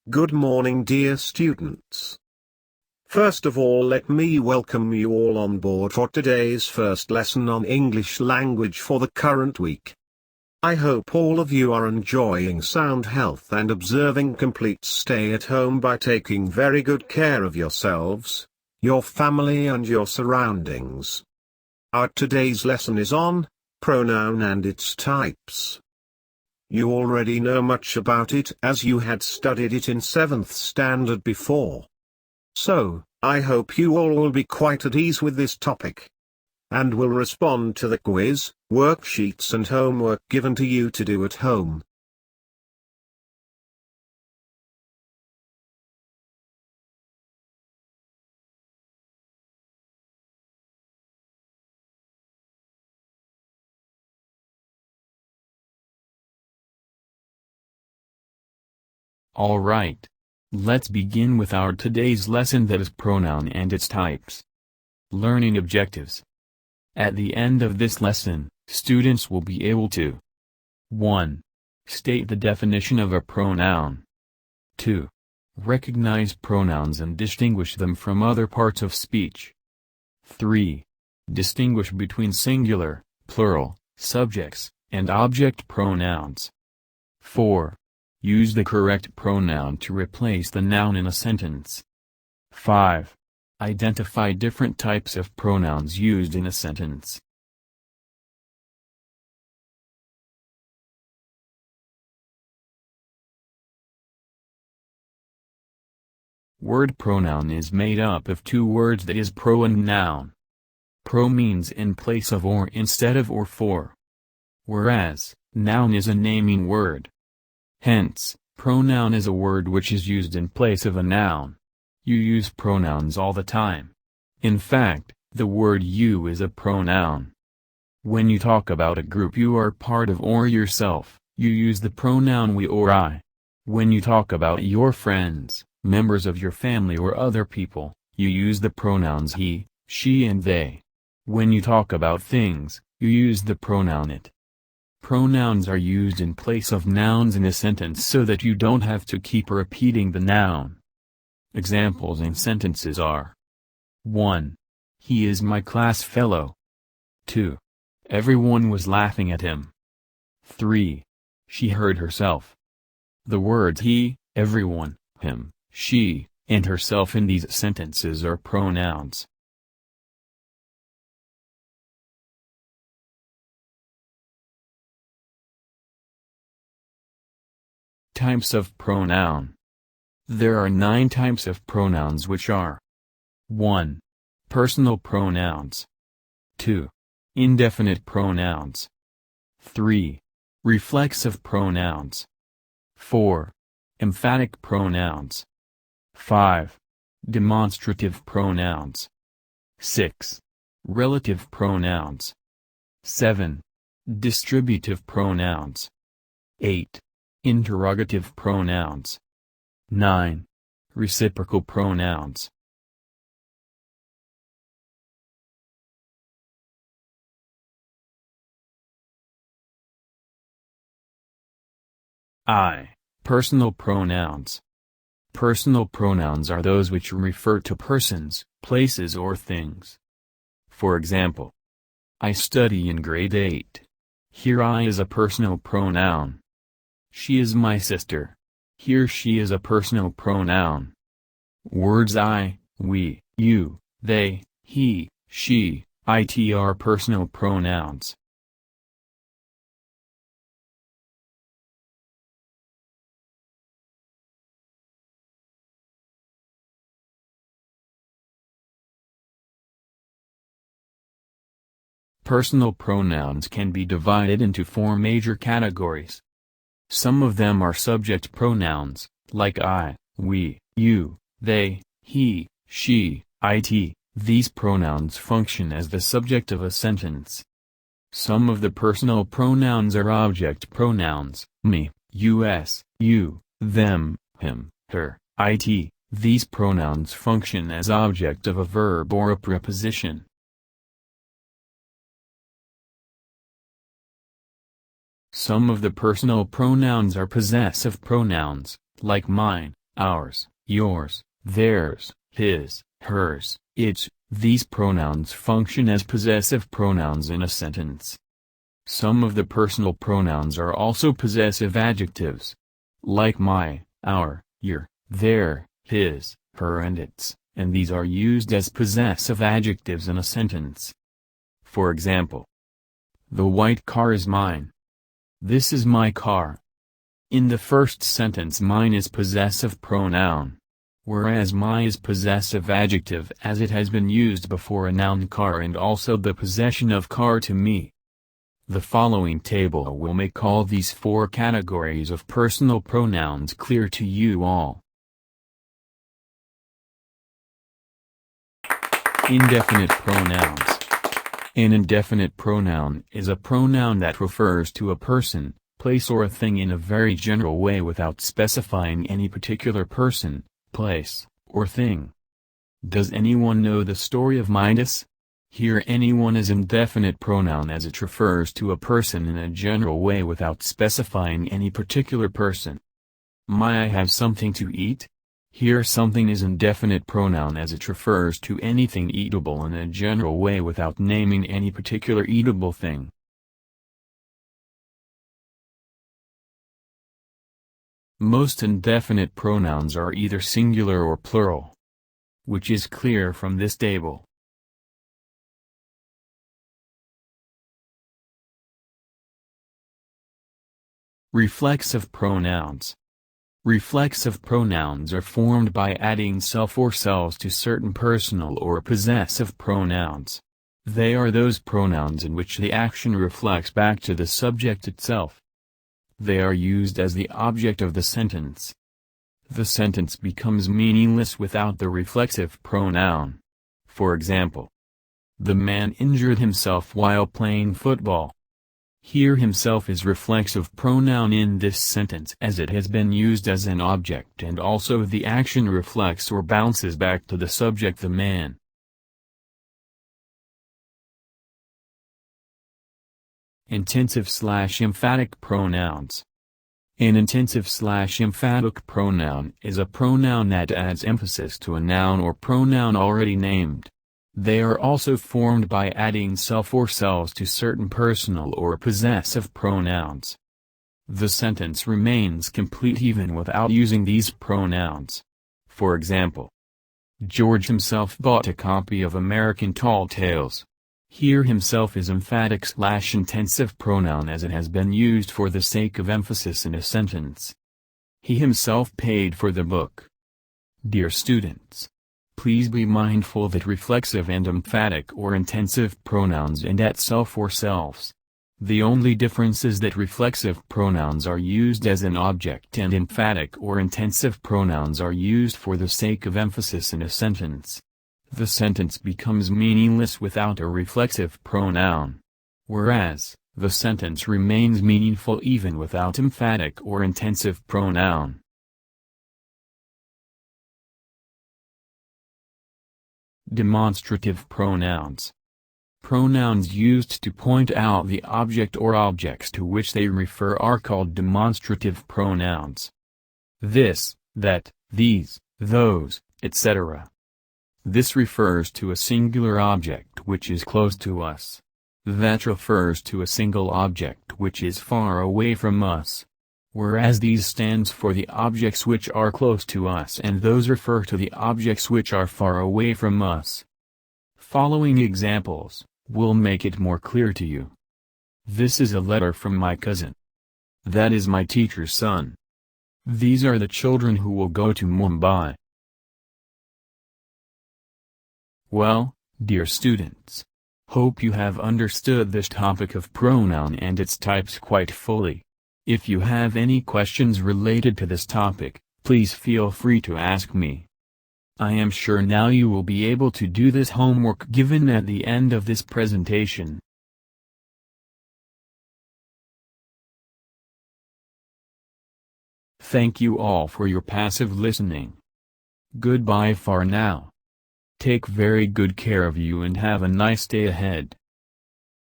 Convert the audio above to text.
Good morning, dear students. First of all, let me welcome you all on board for today's first lesson on English language for the current week. I hope all of you are enjoying sound health and observing complete stay at home by taking very good care of yourselves, your family and your surroundings. Our today's lesson is on pronoun and its types. You already know much about it as you had studied it in 7th standard before. So, I hope you all will be quite at ease with this topic, and will respond to the quiz, worksheets and homework given to you to do at home. Alright. Let's begin with our today's lesson, that is pronoun and its types. Learning objectives. At the end of this lesson, students will be able to 1. State the definition of a pronoun. 2. Recognize pronouns and distinguish them from other parts of speech. 3. Distinguish between singular, plural, subjects, and object pronouns. 4. Use the correct pronoun to replace the noun in a sentence. 5. Identify different types of pronouns used in a sentence. Word pronoun is made up of two words, that is pro and noun. Pro means in place of or instead of or for, whereas noun is a naming word. Hence, pronoun is a word which is used in place of a noun. You use pronouns all the time. In fact, the word you is a pronoun. When you talk about a group you are part of or yourself, you use the pronoun we or I. When you talk about your friends, members of your family or other people, you use the pronouns he, she and they. When you talk about things, you use the pronoun it. Pronouns are used in place of nouns in a sentence so that you don't have to keep repeating the noun. Examples in sentences are: 1. He is my class fellow. 2. Everyone was laughing at him. 3. She hurt herself. The words he, everyone, him, she, and herself in these sentences are pronouns. Types of pronoun. There are 9 types of pronouns, which are: 1. Personal pronouns. 2. Indefinite pronouns. 3. Reflexive pronouns. 4. Emphatic pronouns. 5. Demonstrative pronouns. 6. Relative pronouns. 7. Distributive pronouns. 8. Interrogative pronouns. 9. Reciprocal pronouns. I. Personal pronouns. Personal pronouns are those which refer to persons, places or things. For example, I study in grade 8. Here I is a personal pronoun. She is my sister. Here she is a personal pronoun. Words I, we, you, they, he, she, it are personal pronouns. Personal pronouns can be divided into 4 major categories. Some of them are subject pronouns, like I, we, you, they, he, she, it. These pronouns function as the subject of a sentence. Some of the personal pronouns are object pronouns, me, us, you, them, him, her, it. These pronouns function as object of a verb or a preposition. Some of the personal pronouns are possessive pronouns, like mine, ours, yours, theirs, his, hers, its. These pronouns function as possessive pronouns in a sentence. Some of the personal pronouns are also possessive adjectives, like my, our, your, their, his, her and its, and these are used as possessive adjectives in a sentence. For example, the white car is mine. This is my car. In the first sentence, mine is possessive pronoun, whereas my is possessive adjective as it has been used before a noun car and also the possession of car to me. The following table will make all these four categories of personal pronouns clear to you all. Indefinite pronouns. An indefinite pronoun is a pronoun that refers to a person, place or a thing in a very general way without specifying any particular person, place, or thing. Does anyone know the story of Midas? Here anyone is indefinite pronoun as it refers to a person in a general way without specifying any particular person. May I have something to eat? Here something is indefinite pronoun as it refers to anything eatable in a general way without naming any particular eatable thing. Most indefinite pronouns are either singular or plural, which is clear from this table. Reflexive pronouns. Reflexive pronouns are formed by adding self or selves to certain personal or possessive pronouns. They are those pronouns in which the action reflects back to the subject itself. They are used as the object of the sentence. The sentence becomes meaningless without the reflexive pronoun. For example, the man injured himself while playing football. Here himself is reflexive pronoun in this sentence as it has been used as an object and also the action reflects or bounces back to the subject the man. Intensive/emphatic pronouns. An intensive/emphatic pronoun is a pronoun that adds emphasis to a noun or pronoun already named. They are also formed by adding self or selves to certain personal or possessive pronouns. The sentence remains complete even without using these pronouns. For example, George himself bought a copy of American Tall Tales. Here himself is emphatic/intensive pronoun as it has been used for the sake of emphasis in a sentence. He himself paid for the book. Dear students, please be mindful that reflexive and emphatic or intensive pronouns end at self or selves. The only difference is that reflexive pronouns are used as an object and emphatic or intensive pronouns are used for the sake of emphasis in a sentence. The sentence becomes meaningless without a reflexive pronoun, whereas the sentence remains meaningful even without emphatic or intensive pronoun. Demonstrative pronouns. Pronouns used to point out the object or objects to which they refer are called demonstrative pronouns. This, that, these, those, etc. This refers to a singular object which is close to us. That refers to a single object which is far away from us. Whereas these stands for the objects which are close to us and those refer to the objects which are far away from us. Following examples will make it more clear to you. This is a letter from my cousin. That is my teacher's son. These are the children who will go to Mumbai. Well, dear students, hope you have understood this topic of pronoun and its types quite fully. If you have any questions related to this topic, please feel free to ask me. I am sure now you will be able to do this homework given at the end of this presentation. Thank you all for your passive listening. Goodbye for now. Take very good care of you and have a nice day ahead.